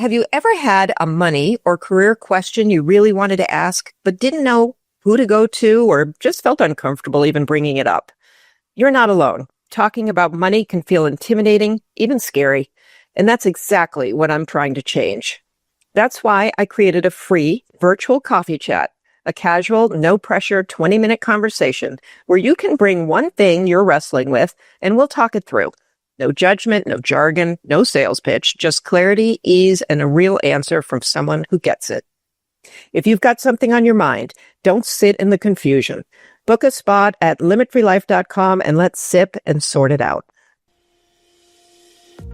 Have you ever had a money or career question you really wanted to ask, but didn't know who to go to or just felt uncomfortable even bringing it up? You're not alone. Talking about money can feel intimidating, even scary. And that's exactly what I'm trying to change. That's why I created a free virtual coffee chat, a casual, no-pressure 20-minute conversation where you can bring one thing you're wrestling with and we'll talk it through. No judgment, no jargon, no sales pitch, just clarity, ease, and a real answer from someone who gets it. If you've got something on your mind, don't sit in the confusion. Book a spot at limitfreelife.com and let's sip and sort it out.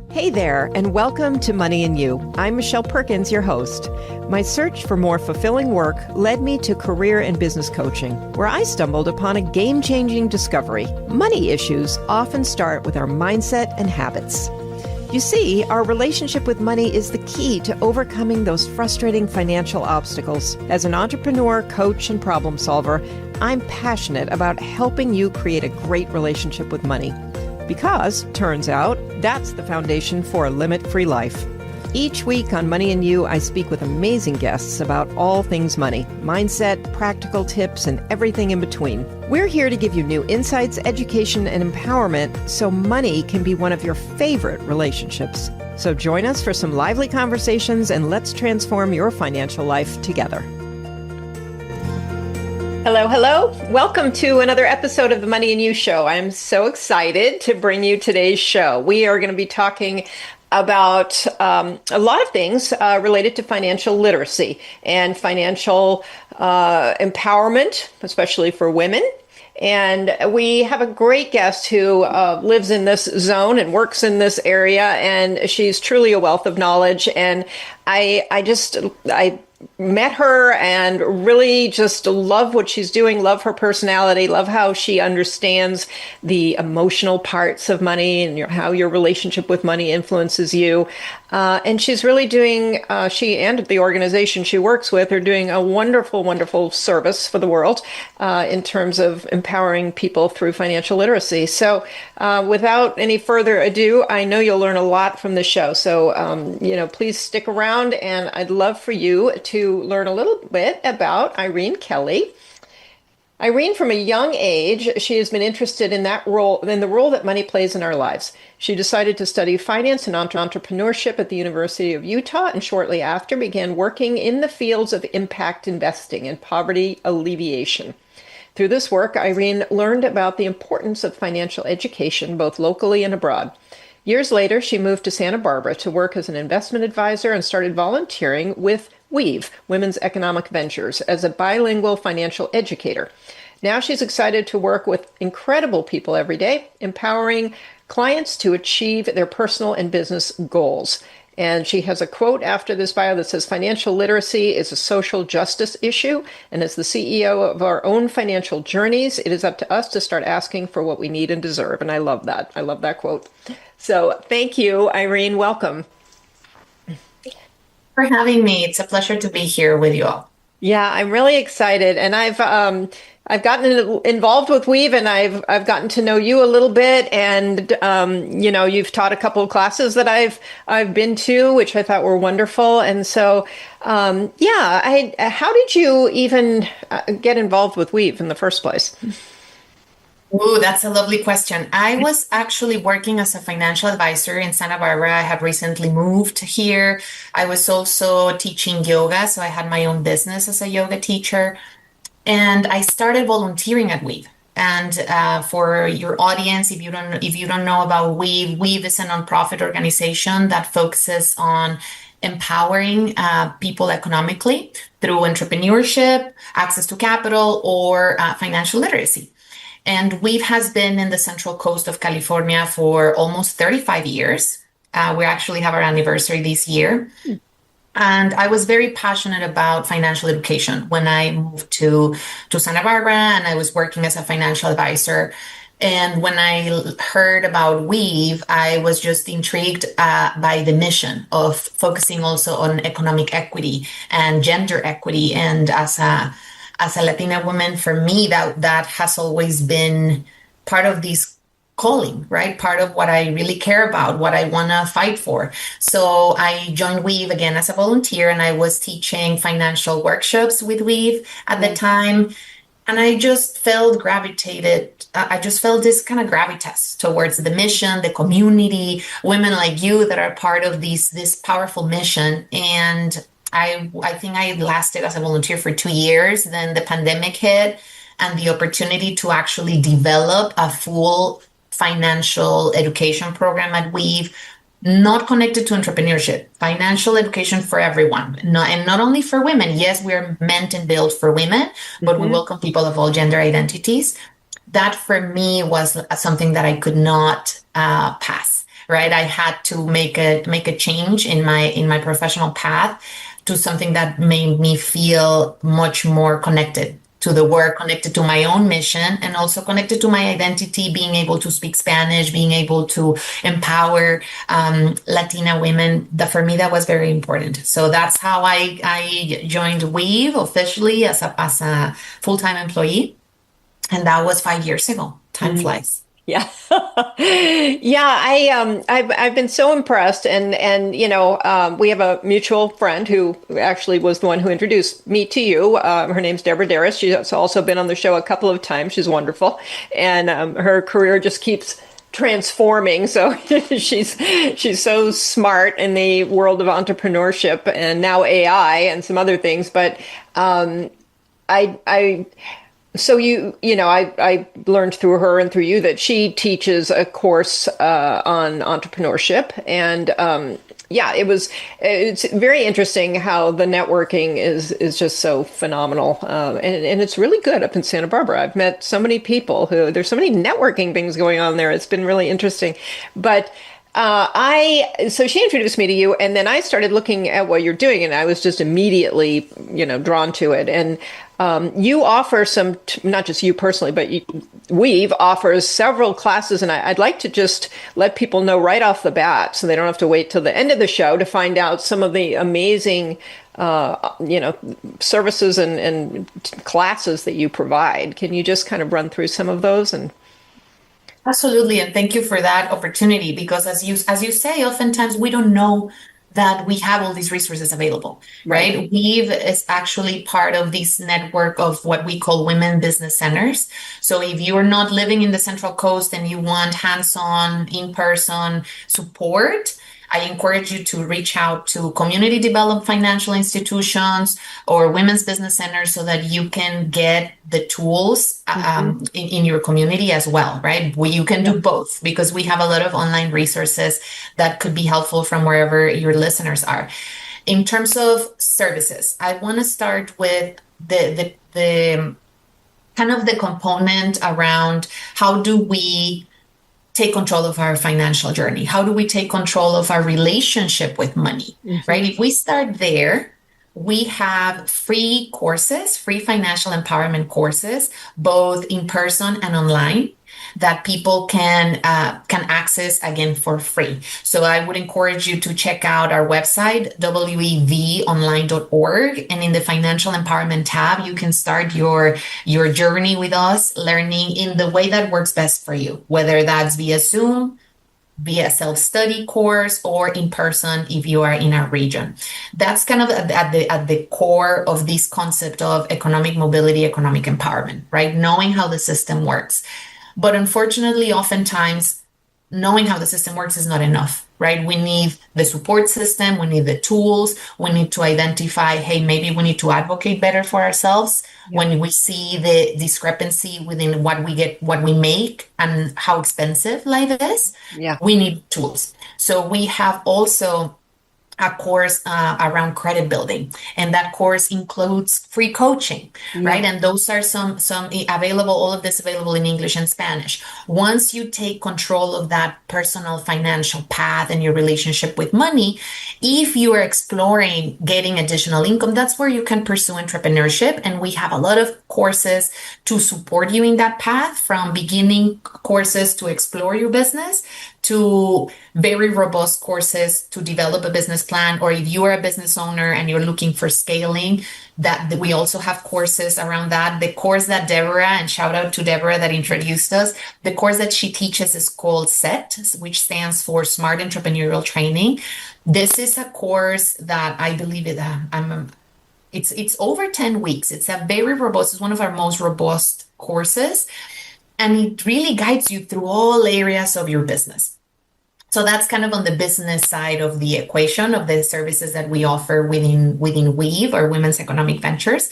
Hey there, and welcome to Money and You. I'm Michelle Perkins, your host. My search for more fulfilling work led me to career and business coaching, where I stumbled upon a game-changing discovery. Money issues often start with our mindset and habits. You see, our relationship with money is the key to overcoming those frustrating financial obstacles. As an entrepreneur, coach, and problem solver, I'm passionate about helping you create a great relationship with money. Because, turns out, that's the foundation for a limit-free life. Each week on Money and You, I speak with amazing guests about all things money, mindset, practical tips, and everything in between. We're here to give you new insights, education, and empowerment so money can be one of your favorite relationships. So join us for some lively conversations and let's transform your financial life together. Hello, hello. Welcome to another episode of the Money and You Show. I'm so excited to bring you today's show. We are going to be talking about a lot of things related to financial literacy and financial empowerment, especially for women. And we have a great guest who lives in this zone and works in this area, and she's truly a wealth of knowledge. And I met her and really just love what she's doing, love her personality, love how she understands the emotional parts of money and how your relationship with money influences you. And she's really doing, she and the organization she works with are doing a wonderful, wonderful service for the world in terms of empowering people through financial literacy. So without any further ado, I know you'll learn a lot from the show. So, please stick around, and I'd love for you to learn a little bit about Irene Kelly. Irene, from a young age, she has been interested in the role that money plays in our lives. She decided to study finance and entrepreneurship at the University of Utah, and shortly after began working in the fields of impact investing and poverty alleviation. Through this work, Irene learned about the importance of financial education, both locally and abroad. Years later, she moved to Santa Barbara to work as an investment advisor and started volunteering with Weave, Women's Economic Ventures, as a bilingual financial educator. Now she's excited to work with incredible people every day, empowering clients to achieve their personal and business goals. And she has a quote after this bio that says, "Financial literacy is a social justice issue, and as the CEO of our own financial journeys, it is up to us to start asking for what we need and deserve." And I love that. I love that quote. So thank you, Irene. Welcome. For having me. It's a pleasure to be here with you all. Yeah, I'm really excited, and I've gotten involved with Weave, and I've gotten to know you a little bit, and you've taught a couple of classes that I've been to, which I thought were wonderful, and so how did you even get involved with Weave in the first place? Ooh, that's a lovely question. I was actually working as a financial advisor in Santa Barbara. I had recently moved here. I was also teaching yoga, so I had my own business as a yoga teacher. And I started volunteering at Weave. And for your audience, if you don't know about Weave, Weave is a nonprofit organization that focuses on empowering people economically through entrepreneurship, access to capital, or financial literacy. And Weave has been in the Central Coast of California for almost 35 years. We actually have our anniversary this year. And I was very passionate about financial education when I moved to Santa Barbara, and I was working as a financial advisor. And when I heard about Weave, I was just intrigued by the mission of focusing also on economic equity and gender equity. And as a Latina woman, for me, that has always been part of this calling, right? Part of what I really care about, what I want to fight for. So I joined Weave again as a volunteer, and I was teaching financial workshops with Weave at the time. And I just I just felt this kind of gravitas towards the mission, the community, women like you that are part of this powerful mission. And I think I lasted as a volunteer for 2 years. Then the pandemic hit, and the opportunity to actually develop a full financial education program at Weave, not connected to entrepreneurship, financial education for everyone, and not only for women. Yes, we're meant and built for women, but we welcome people of all gender identities. That for me was something that I could not pass. Right, I had to make a change in my professional path to something that made me feel much more connected to the work, connected to my own mission, and also connected to my identity, being able to speak Spanish, being able to empower Latina women. That for me, that was very important. So that's how I joined Weave officially as a full-time employee. And that was 5 years ago. Time flies. Yeah. Yeah, I've been so impressed, and we have a mutual friend who actually was the one who introduced me to you. Her name's Deborah Darris. She's also been on the show a couple of times. She's wonderful, and her career just keeps transforming. So she's so smart in the world of entrepreneurship and now AI and some other things. But I so I learned through her and through you that she teaches a course on entrepreneurship, and it's very interesting how the networking is just so phenomenal, and it's really good up in Santa Barbara. I've met so many people there's so many networking things going on there. It's been really interesting, but. So she introduced me to you, and then I started looking at what you're doing, and I was just immediately, drawn to it. And you offer not just you personally, but Weave offers several classes, and I'd like to just let people know right off the bat, so they don't have to wait till the end of the show to find out some of the amazing, services and classes that you provide. Can you just kind of run through some of those? And Absolutely, and thank you for that opportunity, because as you say, oftentimes we don't know that we have all these resources available, right? Weave is actually part of this network of what we call women business centers. So if you are not living in the Central Coast and you want hands-on, in-person support, I encourage you to reach out to community developed financial institutions or women's business centers so that you can get the tools in your community as well, right? You can do both, because we have a lot of online resources that could be helpful from wherever your listeners are. In terms of services, I want to start with the kind of the component around how do we take control of our financial journey? How do we take control of our relationship with money, right? If we start there, we have free courses, free financial empowerment courses, both in person and online, that people can access again for free. So I would encourage you to check out our website, wevonline.org, and in the financial empowerment tab, you can start your journey with us, learning in the way that works best for you, whether that's via Zoom, via self-study course, or in person if you are in our region. That's kind of at the core of this concept of economic mobility, economic empowerment, right? Knowing how the system works. But unfortunately, oftentimes, knowing how the system works is not enough, right? We need the support system, we need the tools, we need to identify, hey, maybe we need to advocate better for ourselves when we see the discrepancy within what we get, what we make, and how expensive life is. We need tools. So we have also a course around credit building, and that course includes free coaching, right? And those are some available, all of this available in English and Spanish. Once you take control of that personal financial path and your relationship with money, if you are exploring getting additional income, that's where you can pursue entrepreneurship. And we have a lot of courses to support you in that path, from beginning courses to explore your business, to very robust courses to develop a business plan, or if you are a business owner and you're looking for scaling, that we also have courses around that. The course that Deborah, and shout out to Deborah that introduced us, the course that she teaches is called SET, which stands for Smart Entrepreneurial Training. This is a course that I believe it's over 10 weeks. It's a very robust, it's one of our most robust courses, and it really guides you through all areas of your business. So that's kind of on the business side of the equation of the services that we offer within Weave, or Women's Economic Ventures.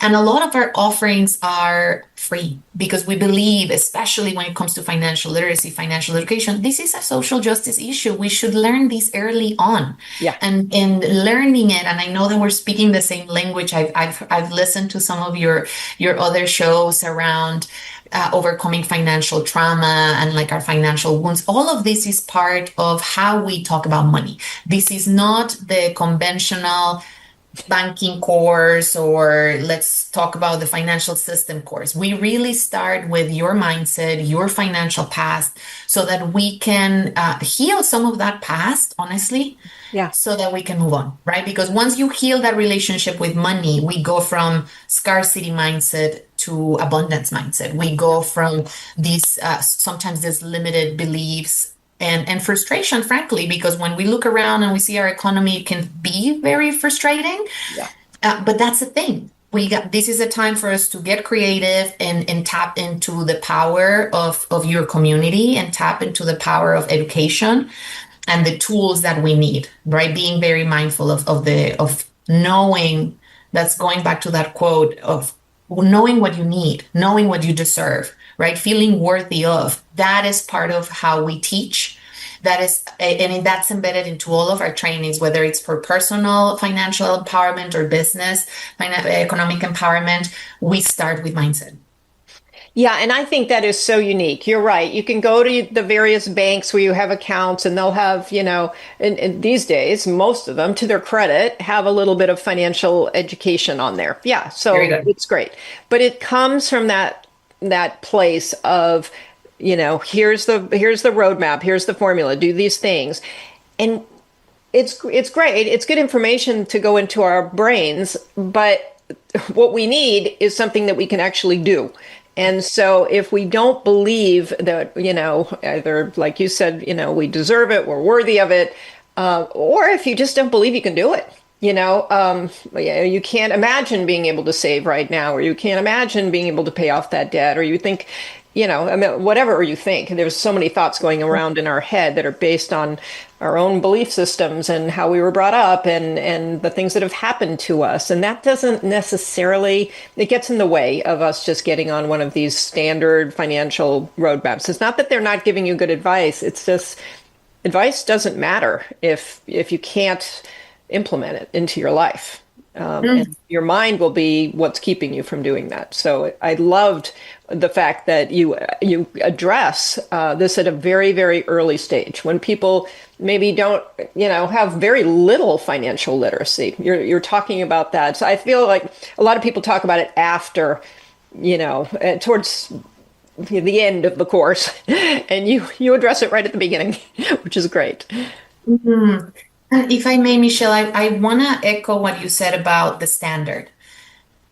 And a lot of our offerings are free because we believe, especially when it comes to financial literacy, financial education, this is a social justice issue. We should learn this early on. Yeah. And in learning it, and I know that we're speaking the same language. I've listened to some of your other shows around overcoming financial trauma and like our financial wounds. All of this is part of how we talk about money. This is not the conventional banking course, or let's talk about the financial system course. We really start with your mindset, your financial past, so that we can heal some of that past, honestly. Yeah. So that we can move on, right? Because once you heal that relationship with money, we go from scarcity mindset to abundance mindset. We go from these, sometimes these limited beliefs and frustration, frankly, because when we look around and we see our economy, it can be very frustrating. Yeah. But that's the thing. This is a time for us to get creative and tap into the power of your community, and tap into the power of education and the tools that we need, right? Being very mindful of knowing, that's going back to that quote of knowing what you need, knowing what you deserve, right? Feeling worthy of. That is part of how we teach. That is, and that's embedded into all of our trainings, whether it's for personal financial empowerment or business economic empowerment. We start with mindset. Yeah, and I think that is so unique. You're right. You can go to the various banks where you have accounts, and they'll have, and these days, most of them, to their credit, have a little bit of financial education on there. Yeah, so it's great. But it comes from that place of, here's the roadmap, here's the formula, do these things. And it's great. It's good information to go into our brains, but what we need is something that we can actually do. And so if we don't believe that, either, like you said, we deserve it, we're worthy of it, or if you just don't believe you can do it, you can't imagine being able to save right now, or you can't imagine being able to pay off that debt, or you think, whatever you think, there's so many thoughts going around in our head that are based on our own belief systems and how we were brought up and the things that have happened to us. And that doesn't necessarily, it gets in the way of us just getting on one of these standard financial roadmaps. It's not that they're not giving you good advice. It's just advice doesn't matter if you can't implement it into your life. And your mind will be what's keeping you from doing that. So I loved the fact that you address this at a very, very early stage, when people maybe don't, have very little financial literacy. You're talking about that. So I feel like a lot of people talk about it after, towards the end of the course, and you address it right at the beginning, which is great. Mm-hmm. If I may, Michelle, I want to echo what you said about the standard,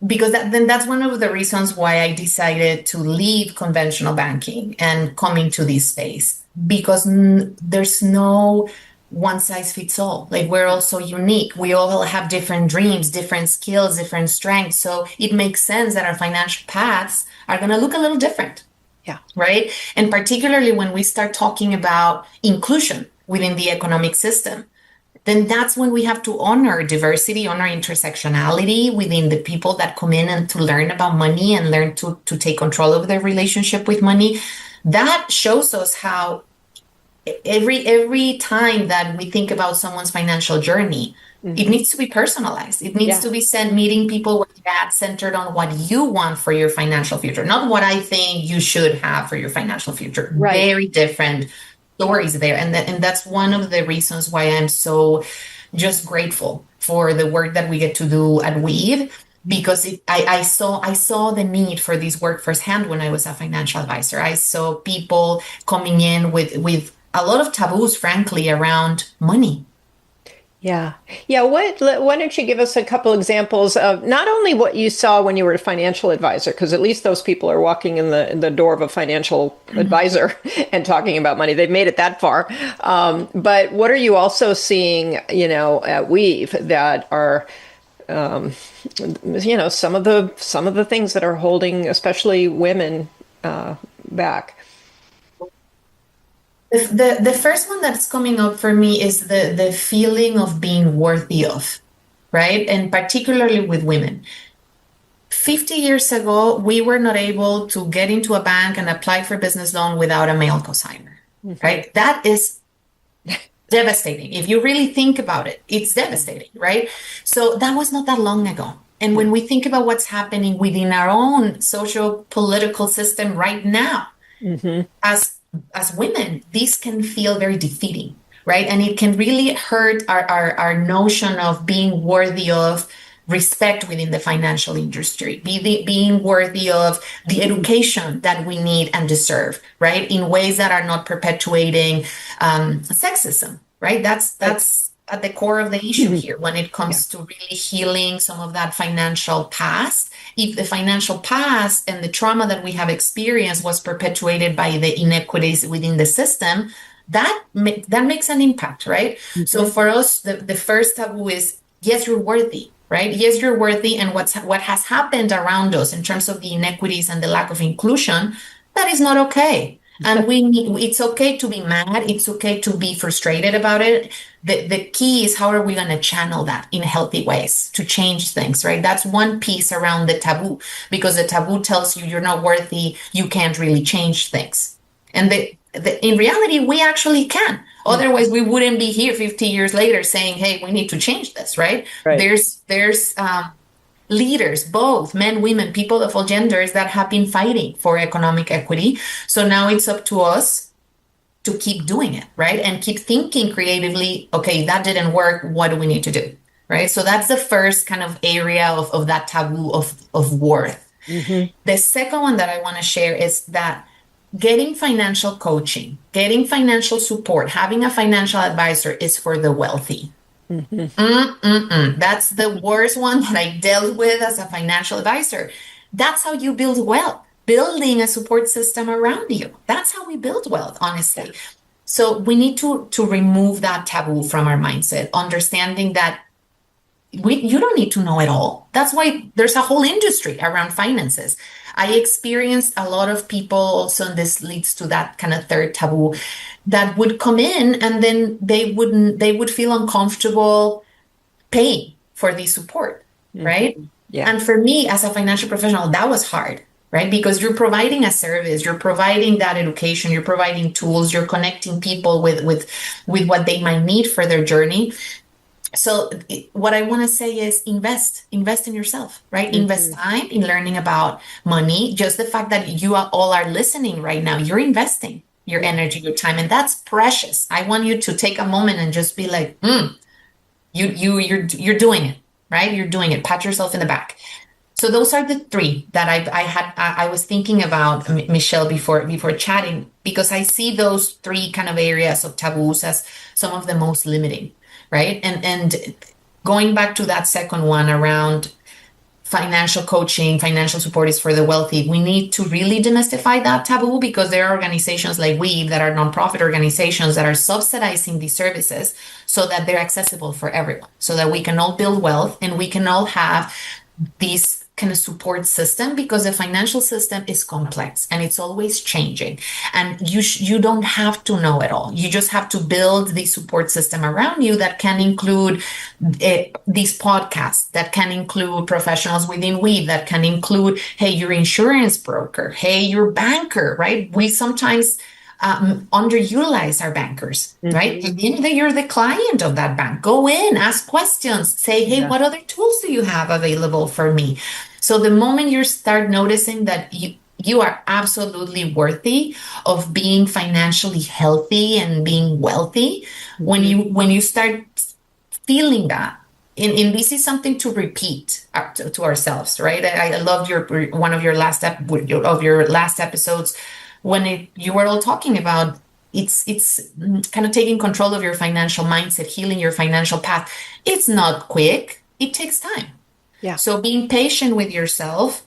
because that's one of the reasons why I decided to leave conventional banking and come into this space, because there's no one size fits all. Like, we're all so unique. We all have different dreams, different skills, different strengths. So it makes sense that our financial paths are going to look a little different. Yeah. Right. And particularly when we start talking about inclusion within the economic system, then that's when we have to honor diversity, honor intersectionality within the people that come in and to learn about money and learn to take control of their relationship with money. That shows us how every time that we think about someone's financial journey, it needs to be personalized. It needs to be meeting people where that's centered on what you want for your financial future, not what I think you should have for your financial future. Right. Very different stories there. And that's one of the reasons why I'm so just grateful for the work that we get to do at Weave, because I saw the need for this work firsthand when I was a financial advisor. I saw people coming in with a lot of taboos, frankly, around money. Yeah. Yeah. Why don't you give us a couple examples of not only what you saw when you were a financial advisor, because at least those people are walking in the door of a financial advisor and talking about money. They've made it that far. But what are you also seeing, at Weave that are, some of the things that are holding, especially women, back? The first one that's coming up for me is the feeling of being worthy of, right? And particularly with women. 50 years ago, we were not able to get into a bank and apply for business loan without a male cosigner, right? That is devastating. If you really think about it, it's devastating, right? So that was not that long ago. And when we think about what's happening within our own social political system right now, as women, this can feel very defeating, right? And it can really hurt our notion of being worthy of respect within the financial industry, being worthy of the education that we need and deserve, right? In ways that are not perpetuating sexism, right? That's at the core of the issue here when it comes to really healing some of that financial past. If the financial past and the trauma that we have experienced was perpetuated by the inequities within the system, that makes an impact, right? So for us, the first taboo is, yes, you're worthy, right? Yes, you're worthy. And what has happened around us in terms of the inequities and the lack of inclusion, that is not okay. And it's okay to be mad. It's okay to be frustrated about it. The key is, how are we going to channel that in healthy ways to change things, right? That's one piece around the taboo, because the taboo tells you you're not worthy. You can't really change things. And in reality, we actually can. Otherwise, we wouldn't be here 50 years later saying, hey, we need to change this, right? There's leaders, both men, women, people of all genders, that have been fighting for economic equity. So now it's up to us to keep doing it, right? And keep thinking creatively, okay, that didn't work. What do we need to do, right? So that's the first kind of area of that taboo of worth. The second one that I want to share is that getting financial coaching, getting financial support, having a financial advisor is for the wealthy. That's the worst one that I dealt with as a financial advisor. That's how you build wealth, building a support system around you. That's how we build wealth, honestly. So we need to remove that taboo from our mindset, understanding that you don't need to know it all. That's why there's a whole industry around finances. I experienced a lot of people also, and this leads to that kind of third taboo, that would come in and then they would feel uncomfortable paying for the support, right? Yeah. And for me as a financial professional, that was hard, right? Because you're providing a service, you're providing that education, you're providing tools, you're connecting people with what they might need for their journey. So what I want to say is invest in yourself, right? Invest time in learning about money. Just the fact that you all are listening right now, you're investing your energy, your time, and that's precious. I want you to take a moment and just be like, you're doing it, right? You're doing it. Pat yourself in the back. So those are the three that I was thinking about, Michelle, before chatting, because I see those three kind of areas of taboos as some of the most limiting, right? And going back to that second one around financial coaching, financial support is for the wealthy, we need to really demystify that taboo, because there are organizations like Weave that are nonprofit organizations that are subsidizing these services so that they're accessible for everyone, so that we can all build wealth and we can all have these kind of support system, because the financial system is complex and it's always changing, and you don't have to know it all. You just have to build the support system around you that can include these podcasts, that can include professionals within Weave, that can include, hey, your insurance broker, hey, your banker, right? We sometimes underutilize our bankers, right? At the end of the day, you're the client of that bank. Go in, ask questions, say, hey, what other tools do you have available for me? So the moment you start noticing that you are absolutely worthy of being financially healthy and being wealthy, when you start feeling that, and this is something to repeat to ourselves, right? I loved one of your last episodes when you were all talking about it's kind of taking control of your financial mindset, healing your financial path. It's not quick. It takes time. Yeah. So being patient with yourself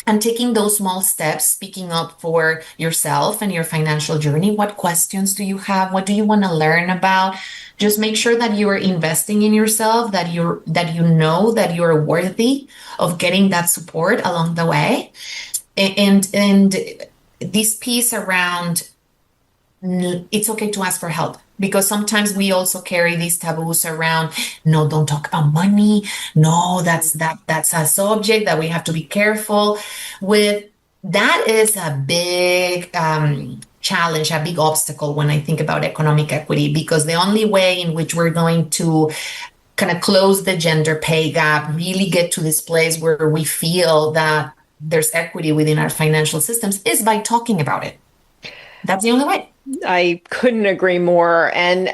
and taking those small steps, speaking up for yourself and your financial journey. What questions do you have? What do you want to learn about? Just make sure that you are investing in yourself, that you know that you're worthy of getting that support along the way. And this piece around it's okay to ask for help, because sometimes we also carry these taboos around, no, don't talk about money. No, that's a subject that we have to be careful with. That is a big challenge, a big obstacle when I think about economic equity, because the only way in which we're going to kind of close the gender pay gap, really get to this place where we feel that there's equity within our financial systems, is by talking about it. That's the only way. I couldn't agree more. And,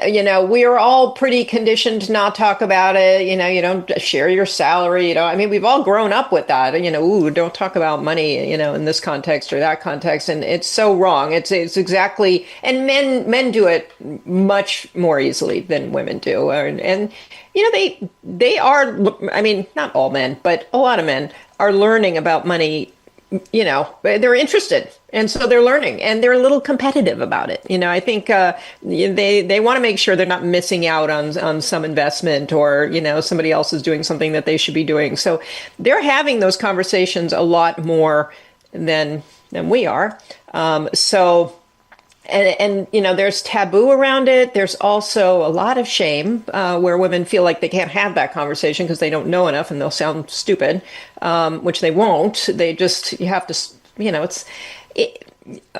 we are all pretty conditioned to not talk about it. You don't share your salary. I mean, we've all grown up with that, ooh, don't talk about money, in this context or that context. And it's so wrong. It's exactly, and men do it much more easily than women do. And they are, I mean, not all men, but a lot of men are learning about money. They're interested, and so they're learning, and they're a little competitive about it. I think they want to make sure they're not missing out on some investment, or somebody else is doing something that they should be doing. So they're having those conversations a lot more than we are. And there's taboo around it. There's also a lot of shame where women feel like they can't have that conversation because they don't know enough and they'll sound stupid, which they won't. You have to,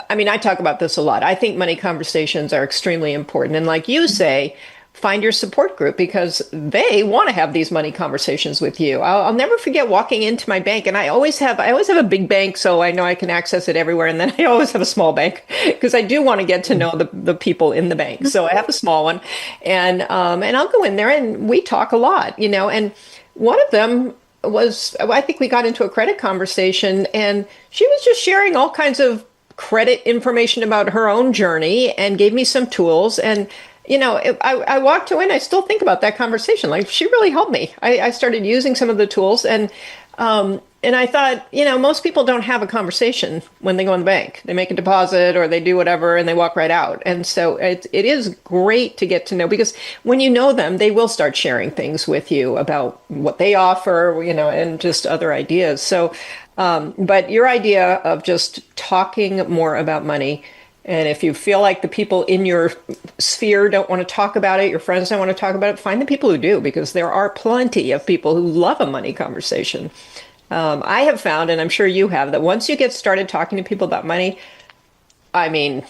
I mean, I talk about this a lot. I think money conversations are extremely important. And like you say, find your support group, because they want to have these money conversations with you. I'll never forget walking into my bank, and I always have a big bank, so I know I can access it everywhere. And then I always have a small bank because I do want to get to know the people in the bank. So I have a small one, and I'll go in there and we talk a lot, and one of them was, I think we got into a credit conversation, and she was just sharing all kinds of credit information about her own journey and gave me some tools. And I walked away and I still think about that conversation. Like, she really helped me. I started using some of the tools, and I thought, most people don't have a conversation when they go in the bank. They make a deposit or they do whatever and they walk right out. And so it is great to get to know, because when you know them, they will start sharing things with you about what they offer, and just other ideas. So, but your idea of just talking more about money, and if you feel like the people in your sphere don't want to talk about it, your friends don't want to talk about it, find the people who do, because there are plenty of people who love a money conversation. I have found, and I'm sure you have, that once you get started talking to people about money, I mean,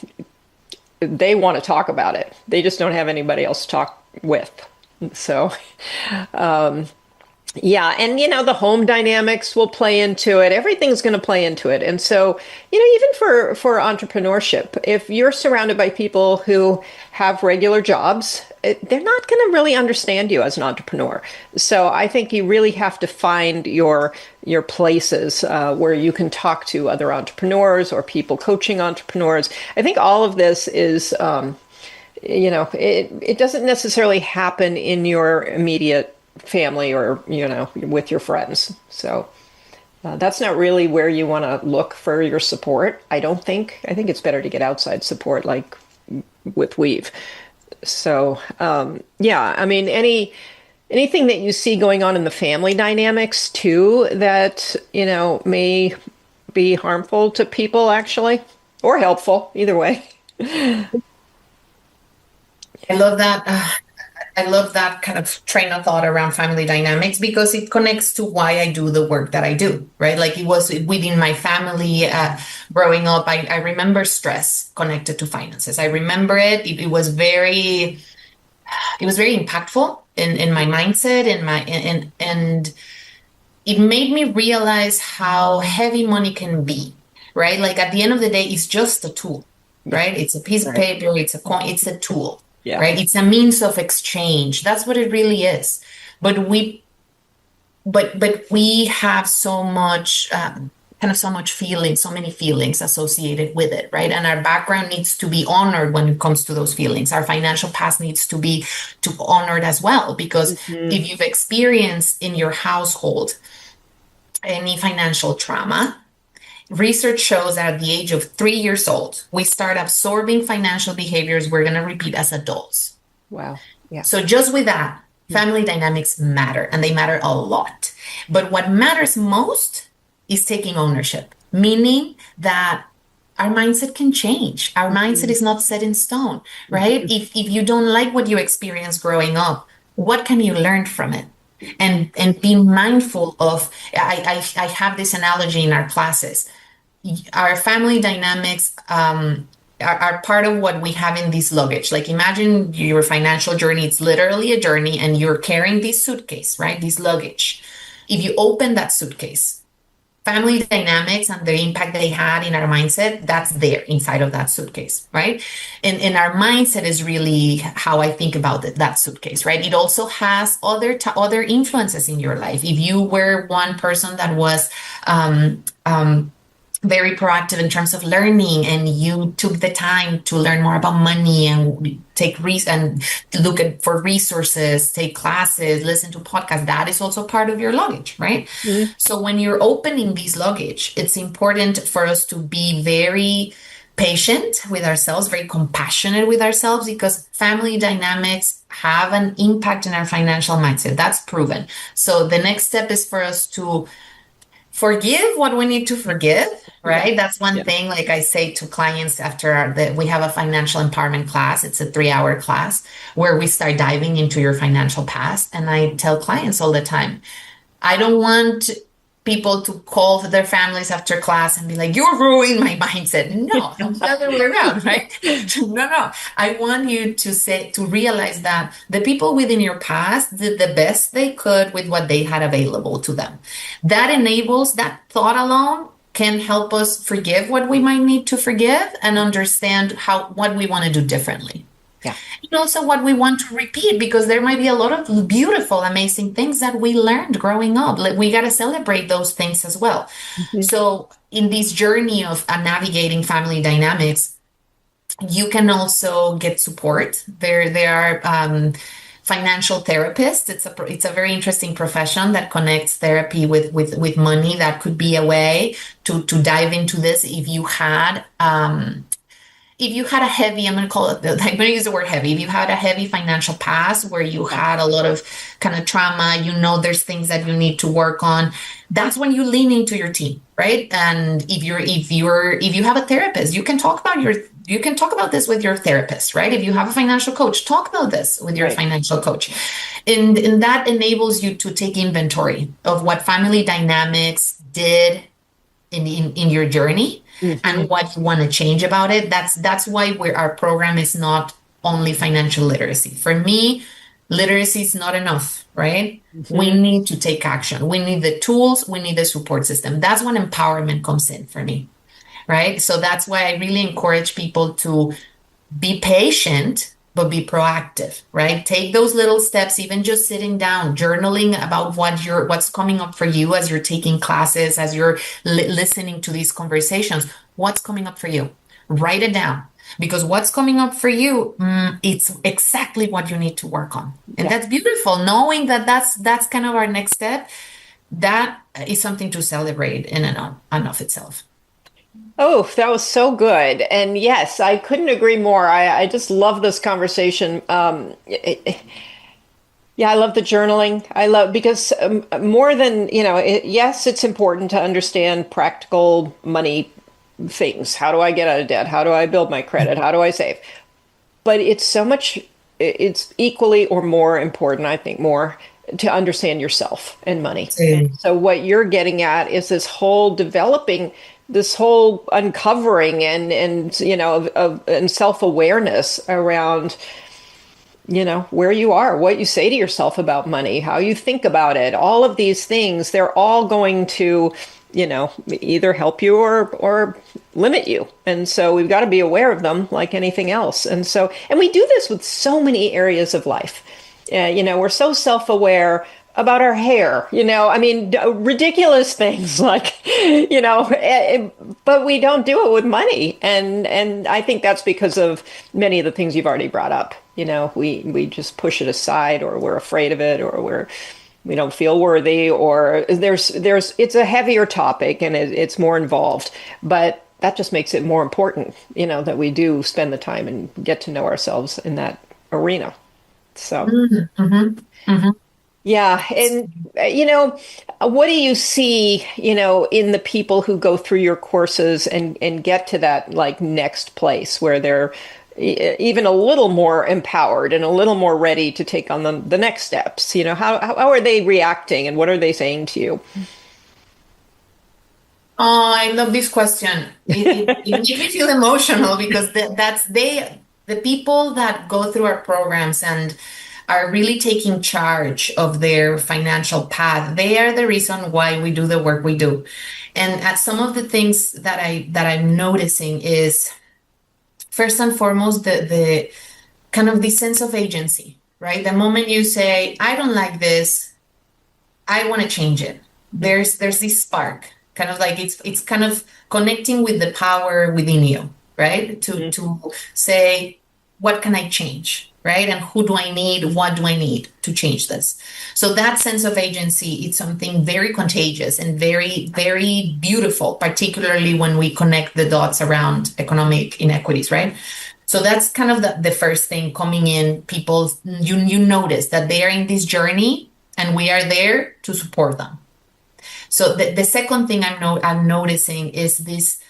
they want to talk about it. They just don't have anybody else to talk with. So, yeah. And, the home dynamics will play into it. Everything's going to play into it. And so, even for entrepreneurship, if you're surrounded by people who have regular jobs, they're not going to really understand you as an entrepreneur. So I think you really have to find your places where you can talk to other entrepreneurs or people coaching entrepreneurs. I think all of this is, it doesn't necessarily happen in your immediate family or, with your friends. So that's not really where you want to look for your support, I don't think. I think it's better to get outside support, like with Weave. So, yeah, I mean, anything that you see going on in the family dynamics too, that, may be harmful to people, actually, or helpful, either way. I love that. I love that kind of train of thought around family dynamics, because it connects to why I do the work that I do, right? Like, it was within my family growing up. I remember stress connected to finances. I remember it. It was very impactful in my mindset, and it made me realize how heavy money can be, right? Like, at the end of the day, it's just a tool, right? It's a piece of paper, it's a coin, it's a tool. Yeah. Right. It's a means of exchange. That's what it really is. But we have so much kind of so much feeling, so many feelings associated with it, right? And our background needs to be honored when it comes to those feelings. Our financial past needs to be honored as well, because Mm-hmm. if you've experienced in your household any financial trauma, research shows that at the age of 3 years old, we start absorbing financial behaviors we're going to repeat as adults. Wow. Yeah. So just with that, family dynamics matter, and they matter a lot. But what matters most is taking ownership, meaning that our mindset can change. Our mindset is not set in stone, right? If you don't like what you experienced growing up, what can you learn from it? And be mindful of, I have this analogy in our classes. Our family dynamics are part of what we have in this luggage. Like imagine your financial journey, it's literally a journey, and you're carrying this suitcase, right? This luggage. If you open that suitcase, family dynamics and the impact they had in our mindset, that's there inside of that suitcase, right? And our mindset is really how I think about that suitcase, right? It also has other influences in your life. If you were one person that was very proactive in terms of learning, and you took the time to learn more about money and and look for resources, take classes, listen to podcasts, that is also part of your luggage, right? Mm-hmm. So when you're opening this luggage, it's important for us to be very patient with ourselves, very compassionate with ourselves, because family dynamics have an impact in our financial mindset. That's proven. So the next step is for us to forgive what we need to forgive, right? Yeah. That's one Yeah. thing. Like I say to clients after we have a financial empowerment class. It's a 3-hour class where we start diving into your financial past. And I tell clients all the time, I don't want people to call their families after class and be like, "You're ruining my mindset." No, it's the other way around, right? No. I want you to realize that the people within your past did the best they could with what they had available to them. That enables, that thought alone can help us forgive what we might need to forgive and understand what we want to do differently. Yeah. And also what we want to repeat, because there might be a lot of beautiful, amazing things that we learned growing up. Like, we got to celebrate those things as well. Mm-hmm. So in this journey of navigating family dynamics, you can also get support. There are financial therapists. It's a very interesting profession that connects therapy with money. That could be a way to dive into this if you had a heavy, I'm going to call it, I'm going to use the word heavy. If you had a heavy financial past where you had a lot of kind of trauma, there's things that you need to work on. That's when you lean into your team, right? And if you have a therapist, you can talk about this with your therapist, right? If you have a financial coach, talk about this with your financial coach. And that enables you to take inventory of what family dynamics did in your journey. Mm-hmm. And what you want to change about it. That's why our program is not only financial literacy. For me, literacy is not enough, right? Mm-hmm. We need to take action. We need the tools. We need the support system. That's when empowerment comes in for me, right? So that's why I really encourage people to be patient, but be proactive, right? Take those little steps, even just sitting down, journaling about what's coming up for you as you're taking classes, as you're listening to these conversations. What's coming up for you? Write it down, because what's coming up for you, it's exactly what you need to work on. And that's beautiful. Knowing that that's kind of our next step, that is something to celebrate in and of itself. Oh, that was so good. And yes, I couldn't agree more. I just love this conversation. Yeah, I love the journaling. Because more than, yes, it's important to understand practical money things. How do I get out of debt? How do I build my credit? How do I save? But it's equally or more important, I think, more to understand yourself and money. And so what you're getting at is this whole uncovering and self-awareness around, where you are, what you say to yourself about money, how you think about it, all of these things, they're all going to, either help you or limit you. And so we've got to be aware of them like anything else. And we do this with so many areas of life. We're so self-aware about our hair, I mean, ridiculous things like, but we don't do it with money. And I think that's because of many of the things you've already brought up. We just push it aside, or we're afraid of it, or we don't feel worthy, or it's a heavier topic and it's more involved, but that just makes it more important, that we do spend the time and get to know ourselves in that arena. So, yeah. And, what do you see, in the people who go through your courses and get to that like next place where they're even a little more empowered and a little more ready to take on the next steps? How are they reacting and what are they saying to you? Oh, I love this question. It makes me feel emotional because the people that go through our programs and are really taking charge of their financial path. They are the reason why we do the work we do. And some of the things that I'm noticing is, first and foremost, the kind of the sense of agency, right? The moment you say, I don't like this, I want to change it. There's this spark, kind of like it's kind of connecting with the power within you, right? To say, what can I change? Right? And who do I need? What do I need to change this? So that sense of agency, it's something very contagious and very, very beautiful, particularly when we connect the dots around economic inequities, right? So that's kind of the first thing coming in. People, you notice that they are in this journey and we are there to support them. So the second thing I'm noticing is this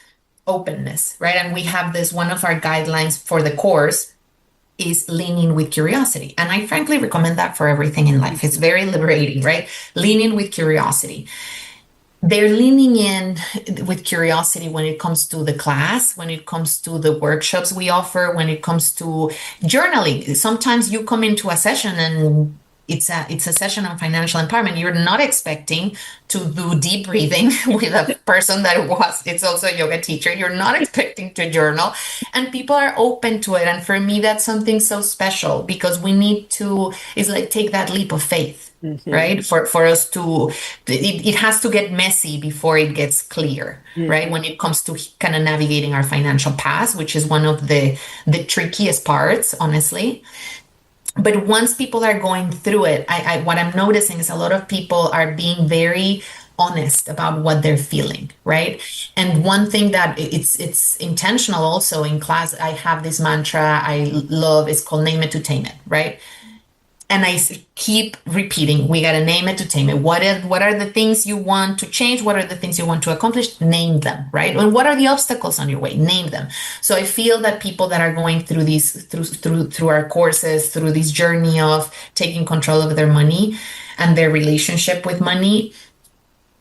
openness, right? And we have this, one of our guidelines for the course is leaning with curiosity. And I frankly recommend that for everything in life. It's very liberating, right? Leaning with curiosity. They're leaning in with curiosity when it comes to the class, when it comes to the workshops we offer, when it comes to journaling. Sometimes you come into a session and it's a session on financial empowerment. You're not expecting to do deep breathing with a person it's also a yoga teacher. You're not expecting to journal, and people are open to it. And for me, that's something so special because we need to, it's like take that leap of faith, right? For us to, it has to get messy before it gets clear, right? When it comes to kind of navigating our financial path, which is one of the trickiest parts, honestly. But once people are going through it, what I'm noticing is a lot of people are being very honest about what they're feeling, right? And one thing that it's intentional also in class, I have this mantra I love, it's called name it to tame it, right? And I keep repeating, we got to name it to tame it. What are the things you want to change? What are the things you want to accomplish? Name them, right? And what are the obstacles on your way? Name them. So I feel that people that are going through these, through our courses, through this journey of taking control of their money and their relationship with money,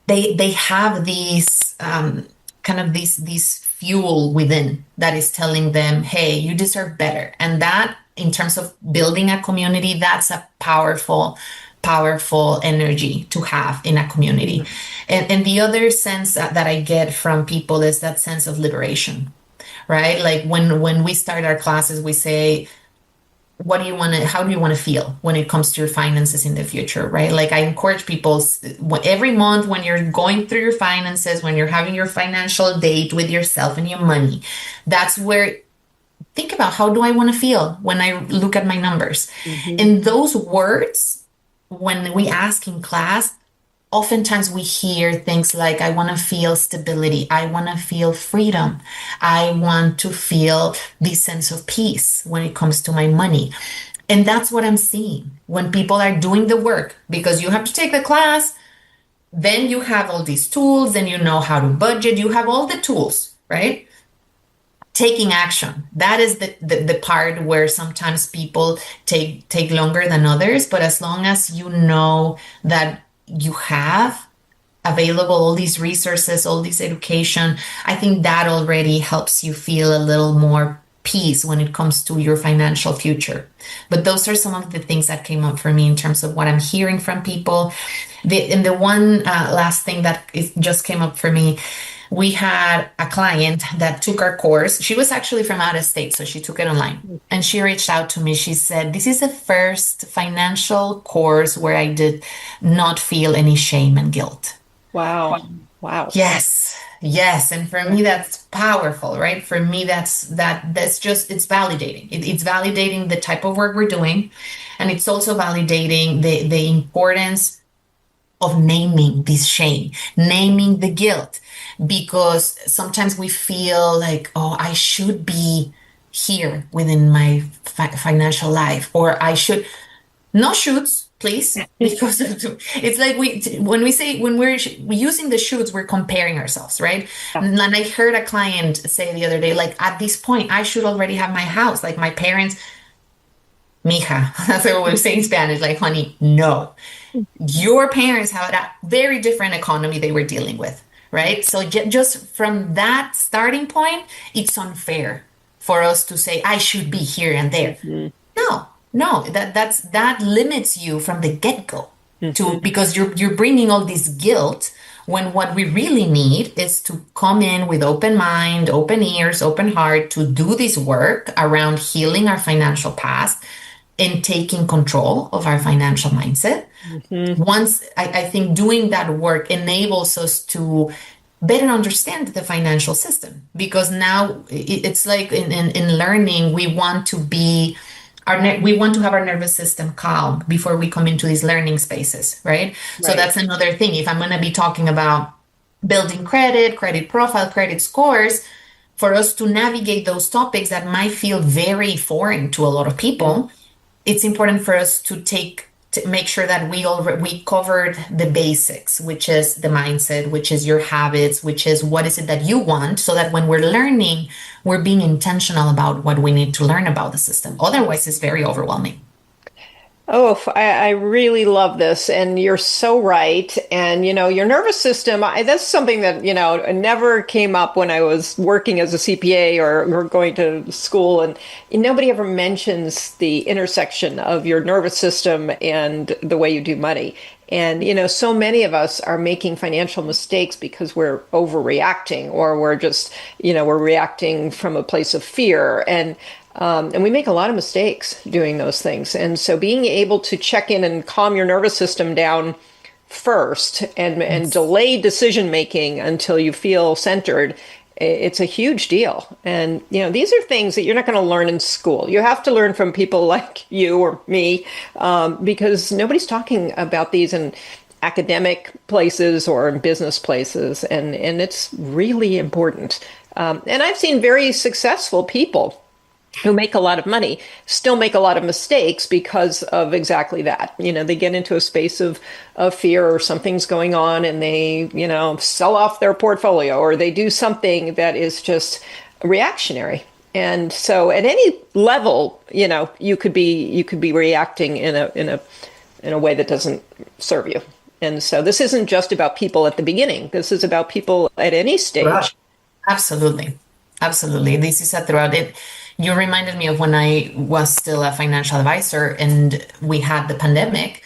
they have these kind of this fuel within that is telling them, hey, you deserve better. And that, in terms of building a community, that's a powerful energy to have in a community. And the other sense that I get from people is that sense of liberation, right? Like when we start our classes, we say, how do you want to feel when it comes to your finances in the future, right? Like I encourage people every month when you're going through your finances, when you're having your financial date with yourself and your money, that's where think about, how do I want to feel when I look at my numbers? And those words, when we ask in class, oftentimes we hear things like, I want to feel stability. I want to feel freedom. I want to feel this sense of peace when it comes to my money. And that's what I'm seeing when people are doing the work, because you have to take the class, then you have all these tools, then you know how to budget, you have all the tools, right? Taking action, that is the part where sometimes people take longer than others. But as long as you know that you have available all these resources, all this education, I think that already helps you feel a little more peace when it comes to your financial future. But those are some of the things that came up for me in terms of what I'm hearing from people. The one last thing that just came up for me, We had a client that took our course. She was actually from out of state, so she took it online. And she reached out to me. She said, "This is the first financial course where I did not feel any shame and guilt." Wow. Wow. Yes, yes. And for me, that's powerful, right? For me, that's just it's validating. It's validating the type of work we're doing, and it's also validating the importance of naming this shame, naming the guilt, because sometimes we feel like, oh, I should be here within my financial life, or I should. No shoots, please, because it's like when we're using the shoots, we're comparing ourselves, right? And I heard a client say the other day, like, at this point, I should already have my house. Like my parents, mija, that's what we say in Spanish, like, honey, no. Your parents have a very different economy they were dealing with, right? So just from that starting point, it's unfair for us to say, I should be here and there. No, no, that limits you from the get-go to because you're bringing all this guilt when what we really need is to come in with open mind, open ears, open heart to do this work around healing our financial past and taking control of our financial mindset. Once I think doing that work enables us to better understand the financial system, because now it's like in learning, we want to be we want to have our nervous system calm before we come into these learning spaces, right? So that's another thing. If I'm going to be talking about building credit profile, credit scores, for us to navigate those topics that might feel very foreign to a lot of people, it's important for us to make sure that we covered the basics, which is the mindset, which is your habits, which is what is it that you want, so that when we're learning, we're being intentional about what we need to learn about the system. Otherwise, it's very overwhelming. Oh, I really love this. And you're so right. And, your nervous system, that's something that, never came up when I was working as a CPA or going to school. And nobody ever mentions the intersection of your nervous system and the way you do money. And, so many of us are making financial mistakes because we're overreacting, or we're just, we're reacting from a place of fear. And we make a lot of mistakes doing those things. And so being able to check in and calm your nervous system down first and delay decision making until you feel centered, it's a huge deal. And, these are things that you're not going to learn in school. You have to learn from people like you or me, because nobody's talking about these in academic places or in business places. And it's really important. And I've seen very successful people who make a lot of money still make a lot of mistakes because of exactly that. They get into a space of fear, or something's going on, and they, sell off their portfolio, or they do something that is just reactionary. And so at any level, you could be reacting in a way that doesn't serve you. And so this isn't just about people at the beginning. This is about people at any stage. Right. Absolutely. Absolutely. This is throughout it. You reminded me of when I was still a financial advisor and we had the pandemic.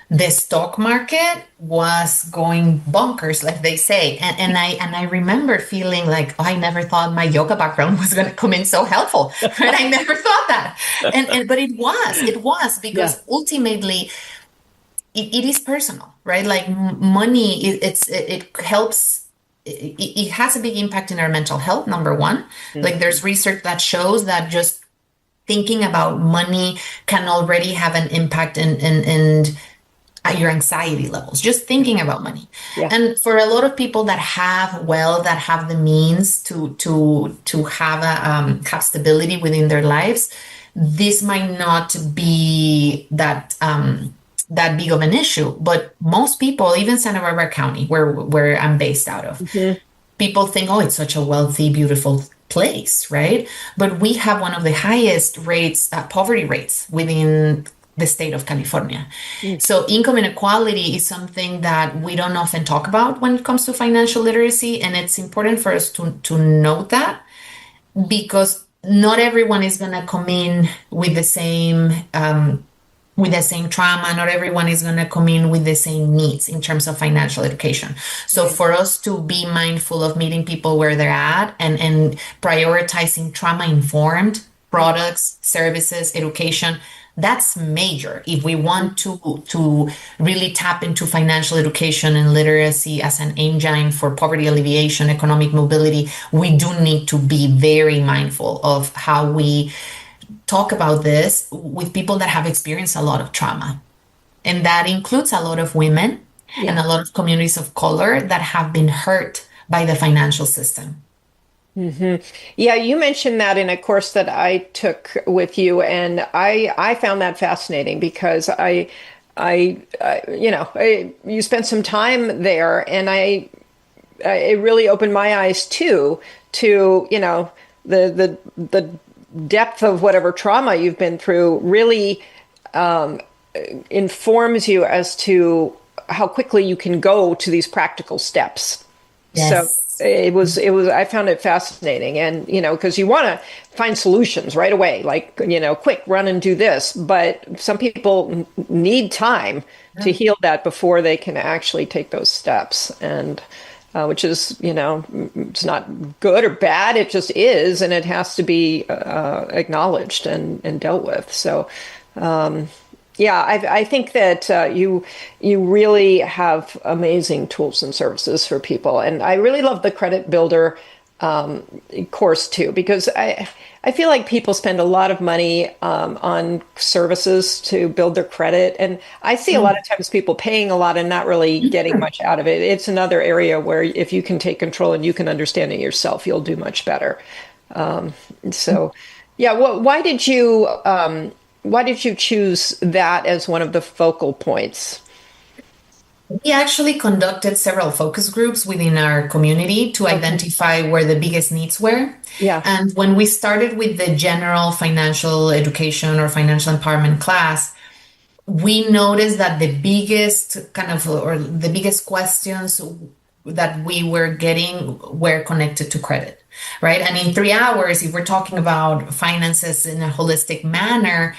The stock market was going bonkers, like they say. And I remember feeling like, oh, I never thought my yoga background was going to come in so helpful. Right? I never thought that. But it was because ultimately it is personal, right? Like money, it helps. It has a big impact in our mental health, number one. Like there's research that shows that just thinking about money can already have an impact in your anxiety levels, just thinking about money. And for a lot of people that have that have the means to have stability within their lives, this might not be that big of an issue. But most people, even Santa Barbara County, where I'm based out of, people think, oh, it's such a wealthy, beautiful place, right? But we have one of the highest rates, poverty rates within the state of California. So income inequality is something that we don't often talk about when it comes to financial literacy. And it's important for us to note that, because not everyone is going to come in with the same with the same trauma. Not everyone is going to come in with the same needs in terms of financial education. So Right. for us to be mindful of meeting people where they're at and prioritizing trauma informed products, services, education, that's major. If we want to really tap into financial education and literacy as an engine for poverty alleviation, economic mobility, we do need to be very mindful of how we talk about this with people that have experienced a lot of trauma. And that includes a lot of women and Yeah. a lot of communities of color that have been hurt by the financial system. Yeah, you mentioned that in a course that I took with you, and I found that fascinating because you spent some time there, and it really opened my eyes too to, the depth of whatever trauma you've been through really informs you as to how quickly you can go to these practical steps. So Yes. I found it fascinating. And, because you want to find solutions right away, like, quick, run and do this. But some people need time to heal that before they can actually take those steps. And, which is, it's not good or bad. It just is. And it has to be acknowledged and dealt with. So, yeah, I think that you really have amazing tools and services for people, and I really love the Credit Builder course too, because I feel like people spend a lot of money on services to build their credit, and I see a lot of times people paying a lot and not really getting much out of it. It's another area where if you can take control and you can understand it yourself, you'll do much better. So, yeah, why did you choose that as one of the focal points? We actually conducted several focus groups within our community to Okay. identify where the biggest needs were. Yeah. And when we started with the general financial education or financial empowerment class, we noticed that the biggest kind of, or the biggest questions that we were getting were connected to credit, right? And in 3 hours, if we're talking about finances in a holistic manner,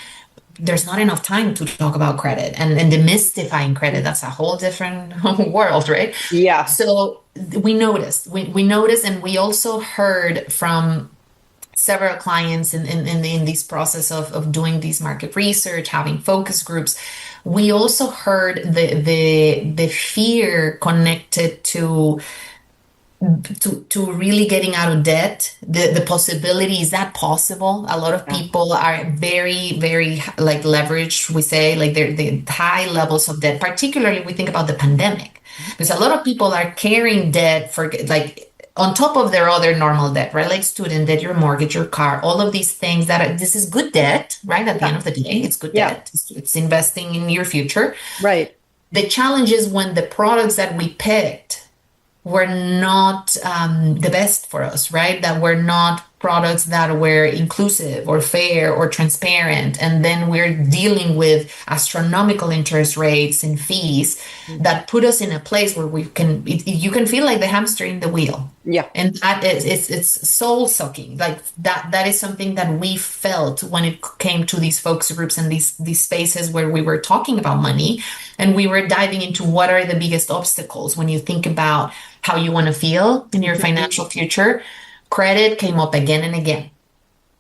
there's not enough time to talk about credit and demystifying credit. That's a whole different world, right? Yeah. So we noticed, and we also heard from several clients in this process of doing this market research, having focus groups. We also heard the fear connected to really getting out of debt, the possibility. Is that possible? A lot of Yeah. people are very, very like leveraged, we say, like they're the high levels of debt. Particularly we think about the pandemic, because a lot of people are carrying debt for like on top of their other normal debt, right? Like student debt, your mortgage, your car, all of these things this is good debt, right? At the Yeah. end of the day, it's good Yeah. debt. It's investing in your future. Right. The challenge is when the products that we picked were not the best for us, right? That were not products that were inclusive or fair or transparent. And then we're dealing with astronomical interest rates and fees that put us in a place where you can feel like the hamster in the wheel. Yeah. And that is, it's soul sucking. Like that is something that we felt when it came to these focus groups and these spaces where we were talking about money, and we were diving into what are the biggest obstacles when you think about how you want to feel in your financial future. Credit came up again and again.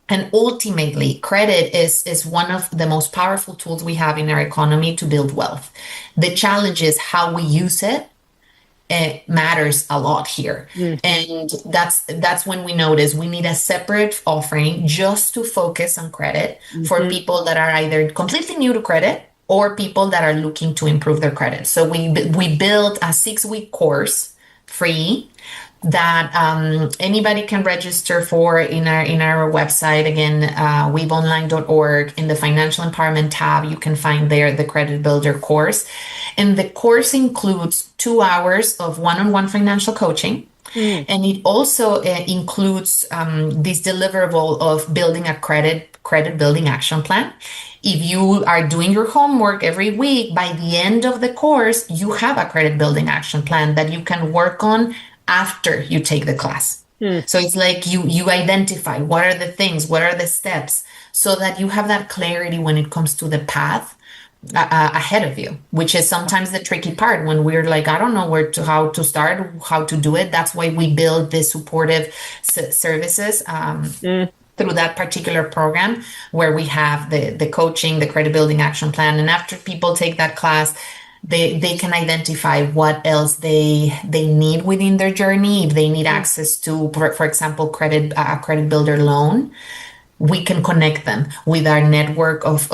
And ultimately, credit is one of the most powerful tools we have in our economy to build wealth. The challenge is how we use it. It matters a lot here. And that's when we notice we need a separate offering just to focus on credit for Mm-hmm. people that are either completely new to credit or people that are looking to improve their credit. So we built a 6-week course free that anybody can register for in our website. Again, weaveonline.org. In the financial empowerment tab, you can find there the Credit Builder course. And the course includes 2 hours of one-on-one financial coaching. Mm. And it also includes this deliverable of building a credit building action plan. If you are doing your homework every week, by the end of the course, you have a credit building action plan that you can work on after you take the class. Mm. So it's like you identify what are the things, what are the steps, so that you have that clarity when it comes to the path ahead of you, which is sometimes the tricky part when we're like, I don't know how to start, how to do it. That's why we build the supportive services Mm. through that particular program where we have the coaching, the credit building action plan. And after people take that class, they can identify what else they need within their journey. If they need access to, for example, credit builder loan, we can connect them with our network of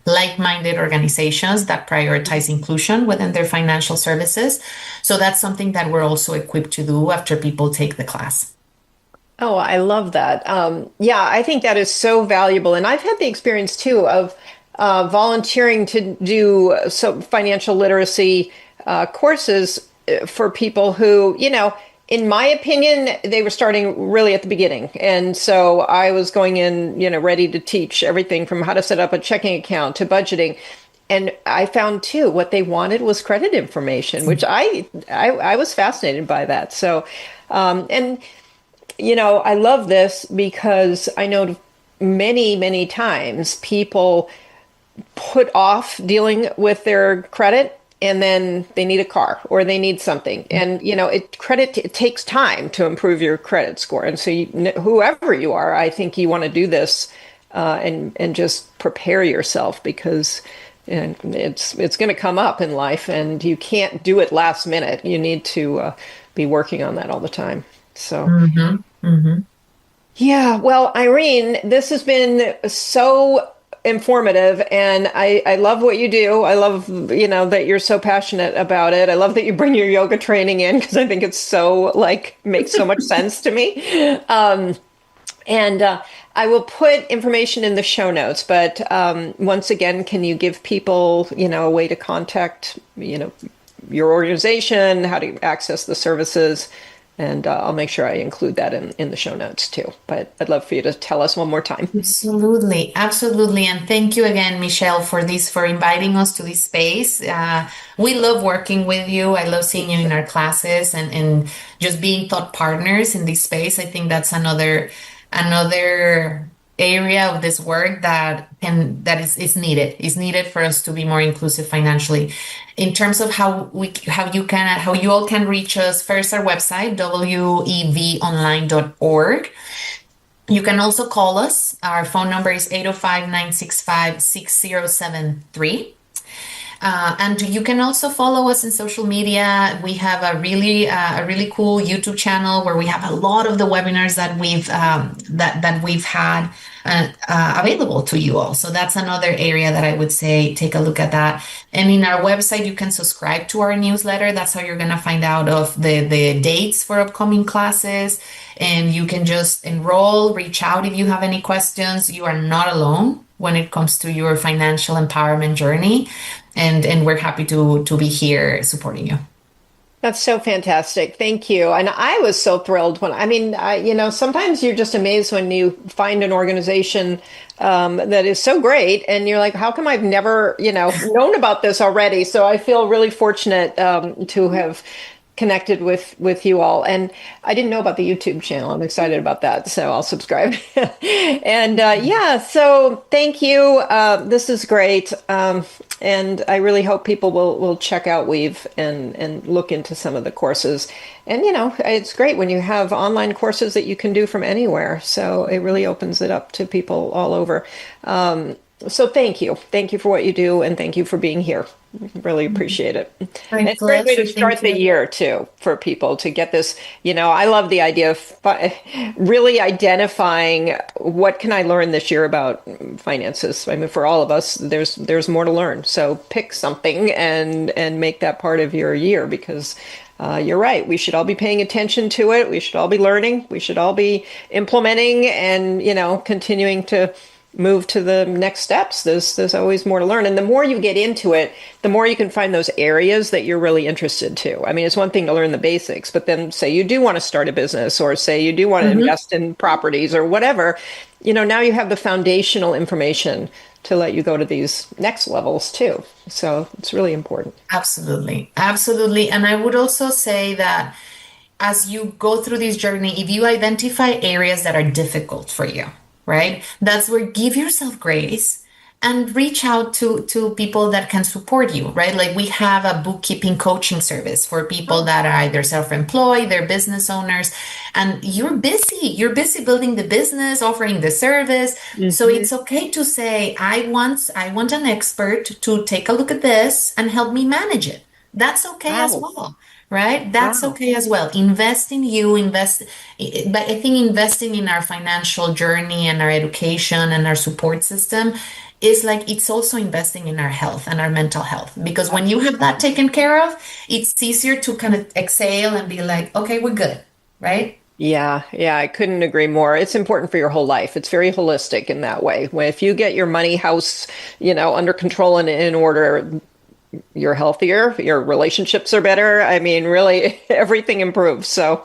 like-minded organizations that prioritize inclusion within their financial services. So that's something that we're also equipped to do after people take the class. Oh, I love that. Yeah, I think that is so valuable. And I've had the experience too of volunteering to do some financial literacy courses for people who, in my opinion, they were starting really at the beginning. And so I was going in, ready to teach everything from how to set up a checking account to budgeting. And I found too what they wanted was credit information, which I was fascinated by that. So, and I love this because I know many, many times people put off dealing with their credit and then they need a car or they need something. And, it takes time to improve your credit score. And so whoever you are, I think you want to do this and just prepare yourself because it's going to come up in life and you can't do it last minute. You need to be working on that all the time. So, yeah, well, Irene, this has been so informative and I love what you do. I love, that you're so passionate about it. I love that you bring your yoga training in because I think it's so makes so much sense to me. And I will put information in the show notes, but once again, can you give people, a way to contact, your organization, how to access the services? And I'll make sure I include that in the show notes too. But I'd love for you to tell us one more time. Absolutely, absolutely. And thank you again, Michelle, for inviting us to this space. We love working with you. I love seeing you in our classes and just being thought partners in this space. I think that's another area of this work that is needed for us to be more inclusive financially. In terms of how you all can reach us, first our website wevonline.org. You can also call us. Our phone number is 805-965-6073. And you can also follow us in social media. We have a really cool YouTube channel where we have a lot of the webinars that we've had available to you all. So that's another area that I would say take a look at that. And in our website, you can subscribe to our newsletter. That's how you're going to find out of the dates for upcoming classes. And you can just enroll, reach out if you have any questions. You are not alone when it comes to your financial empowerment journey. And we're happy to be here supporting you. That's so fantastic. Thank you. And I was so thrilled sometimes you're just amazed when you find an organization that is so great and you're like, how come I've never, known about this already? So I feel really fortunate to have connected with you all. And I didn't know about the YouTube channel. I'm excited about that. So I'll subscribe. And so thank you. This is great. And I really hope people will check out Weave and look into some of the courses. And, it's great when you have online courses that you can do from anywhere. So it really opens it up to people all over. So thank you. Thank you for what you do. And thank you for being here. Really appreciate it. And it's a great way to start the year too for people to get this. I love the idea of really identifying what can I learn this year about finances. I mean, for all of us, there's more to learn. So pick something and make that part of your year because you're right. We should all be paying attention to it. We should all be learning. We should all be implementing and continuing to move to the next steps. There's always more to learn. And the more you get into it, the more you can find those areas that you're really interested to. I mean, it's one thing to learn the basics, but then say you do want to start a business or say you do want to invest in properties or whatever, now you have the foundational information to let you go to these next levels too. So it's really important. Absolutely. Absolutely. And I would also say that as you go through this journey, if you identify areas that are difficult for you, right? That's where give yourself grace and reach out to people that can support you, right? Like we have a bookkeeping coaching service for people that are either self-employed, they're business owners, and you're busy building the business, offering the service. So Hmm. it's okay to say, I want an expert to take a look at this and help me manage it. That's okay as Wow. well, right? That's Wow. okay as well. Invest in you, but I think investing in our financial journey and our education and our support system is like it's also investing in our health and our mental health. Because when you have that taken care of, it's easier to kind of exhale and be like, okay, we're good, right? Yeah, yeah, I couldn't agree more. It's important for your whole life. It's very holistic in that way. When if you get your money house, under control and in order, you're healthier, your relationships are better. I mean, really everything improves. So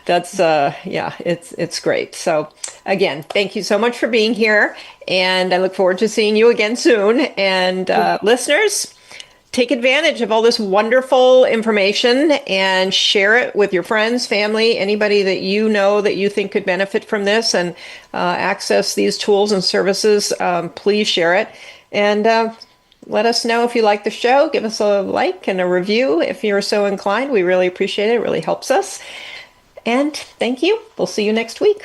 that's yeah, it's great. So again, thank you so much for being here, and I look forward to seeing you again soon. And listeners, take advantage of all this wonderful information and share it with your friends, family, anybody that you know that you think could benefit from this and access these tools and services. Please share it. And let us know if you like the show. Give us a like and a review if you're so inclined. We really appreciate it. It really helps us. And thank you. We'll see you next week.